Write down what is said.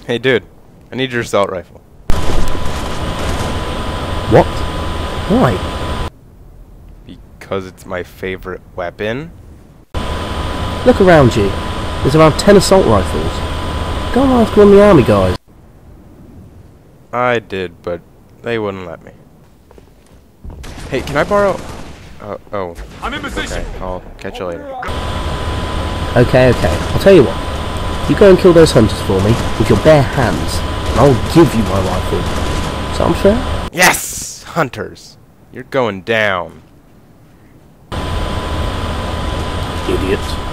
Hey dude, I need your assault rifle. What? Why? Because it's my favorite weapon. Look around you. There's around 10 assault rifles. Go and ask one of the army guys. I did, but they wouldn't let me. Hey, can I borrow... oh. I'm in position. Okay, I'll catch you later. Okay, I'll tell you what. You go and kill those hunters for me with your bare hands, and I'll give you my rifle. Sound fair? Yes! Hunters! You're going down. Idiot.